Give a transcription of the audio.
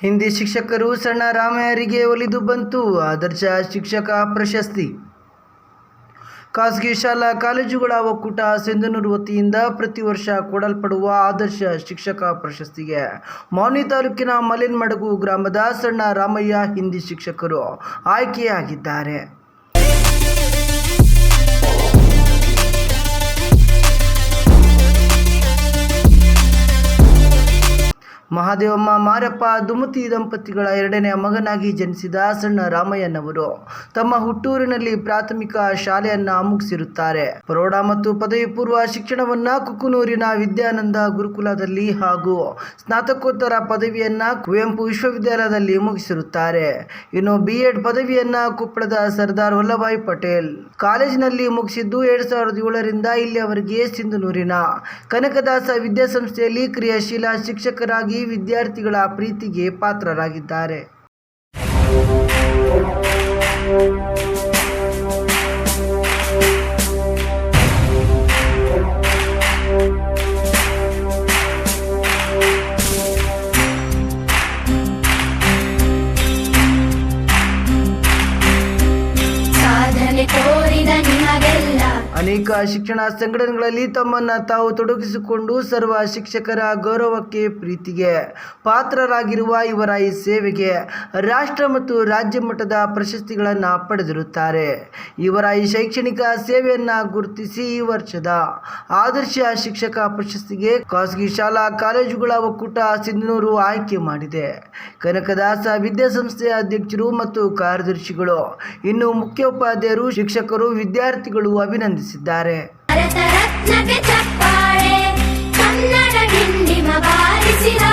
ಹಿಂದಿ ಶಿಕ್ಷಕರು ಸಣ್ಣ ರಾಮಯ್ಯರಿಗೆ ಒಲಿದು ಬಂತು ಆದರ್ಶ ಶಿಕ್ಷಕ ಪ್ರಶಸ್ತಿ. ಖಾಸಗಿ ಶಾಲಾ ಕಾಲೇಜುಗಳ ಒಕ್ಕೂಟ ಸಿಂಧನೂರು ವತಿಯಿಂದ ಪ್ರತಿ ವರ್ಷ ಕೊಡಲ್ಪಡುವ ಆದರ್ಶ ಶಿಕ್ಷಕ ಪ್ರಶಸ್ತಿಗೆ ಮೌನಿ ತಾಲೂಕಿನ ಮಲೆನ್ಮಡಗು ಗ್ರಾಮದ ಸಣ್ಣ ರಾಮಯ್ಯ ಹಿಂದಿ ಶಿಕ್ಷಕರು ಆಯ್ಕೆಯಾಗಿದ್ದಾರೆ. ಮಹಾದೇವಮ್ಮ ಮಾರಪ್ಪ ದುಮತಿ ದಂಪತಿಗಳ ಎರಡನೆಯ ಮಗನಾಗಿ ಜನಿಸಿದ ಸಣ್ಣ ರಾಮಯ್ಯನವರು ತಮ್ಮ ಹುಟ್ಟೂರಿನಲ್ಲಿ ಪ್ರಾಥಮಿಕ ಶಾಲೆಯನ್ನ ಮುಗಿಸಿರುತ್ತಾರೆ. ಪ್ರೌಢ ಮತ್ತು ಪದವಿ ಪೂರ್ವ ಶಿಕ್ಷಣವನ್ನ ಕುಕ್ಕನೂರಿನ ವಿದ್ಯಾನಂದ ಗುರುಕುಲದಲ್ಲಿ ಹಾಗೂ ಸ್ನಾತಕೋತ್ತರ ಪದವಿಯನ್ನ ಕುವೆಂಪು ವಿಶ್ವವಿದ್ಯಾಲಯದಲ್ಲಿ ಮುಗಿಸಿರುತ್ತಾರೆ. ಇನ್ನು B.Ed ಪದವಿಯನ್ನ ಕೊಪ್ಪಳದ ಸರ್ದಾರ್ ವಲ್ಲಭಾಯ್ ಪಟೇಲ್ ಕಾಲೇಜಿನಲ್ಲಿ ಮುಗಿಸಿದ್ದು 2007ರಿಂದ ಇಲ್ಲಿಯವರೆಗೆ ಸಿಂಧನೂರಿನ ಕನಕದಾಸ ವಿದ್ಯಾಸಂಸ್ಥೆಯಲ್ಲಿ ಕ್ರಿಯಾಶೀಲ ಶಿಕ್ಷಕರಾಗಿ ವಿದ್ಯಾರ್ಥಿಗಳ ಪ್ರೀತಿಗೆ ಪಾತ್ರರಾಗಿದ್ದಾರೆ. ಅನೇಕ ಶಿಕ್ಷಣ ಸಂಘಟನೆಗಳಲ್ಲಿ ತಮ್ಮನ್ನು ತಾವು ತೊಡಗಿಸಿಕೊಂಡು ಸರ್ವ ಶಿಕ್ಷಕರ ಗೌರವಕ್ಕೆ ಪ್ರೀತಿಗೆ ಪಾತ್ರರಾಗಿರುವ ಇವರ ಈ ಸೇವೆಗೆ ರಾಷ್ಟ್ರ ಮತ್ತು ರಾಜ್ಯ ಮಟ್ಟದ ಪ್ರಶಸ್ತಿಗಳನ್ನು ಪಡೆದಿರುತ್ತಾರೆ. ಇವರ ಈ ಶೈಕ್ಷಣಿಕ ಸೇವೆಯನ್ನು ಗುರುತಿಸಿ ಈ ವರ್ಷದ ಆದರ್ಶ ಶಿಕ್ಷಕ ಪ್ರಶಸ್ತಿಗೆ ಖಾಸಗಿ ಶಾಲಾ ಕಾಲೇಜುಗಳ ಒಕ್ಕೂಟ ಸಿಂಧನೂರು ಆಯ್ಕೆ ಮಾಡಿದೆ. ಕನಕದಾಸ ವಿದ್ಯಾಸಂಸ್ಥೆಯ ಅಧ್ಯಕ್ಷರು ಮತ್ತು ಕಾರ್ಯದರ್ಶಿಗಳು, ಇನ್ನು ಮುಖ್ಯೋಪಾಧ್ಯಾಯರು, ಶಿಕ್ಷಕರು, ವಿದ್ಯಾರ್ಥಿಗಳು ಅಭಿನಂದಿಸಿದ್ದಾರೆ. ಭಾರತ ರತ್ನಕ್ಕೆ ಚಪ್ಪಾಳೆ, ಕನ್ನಡ ಡಿಂಡಿಮ ಬಾರಿಸಿದ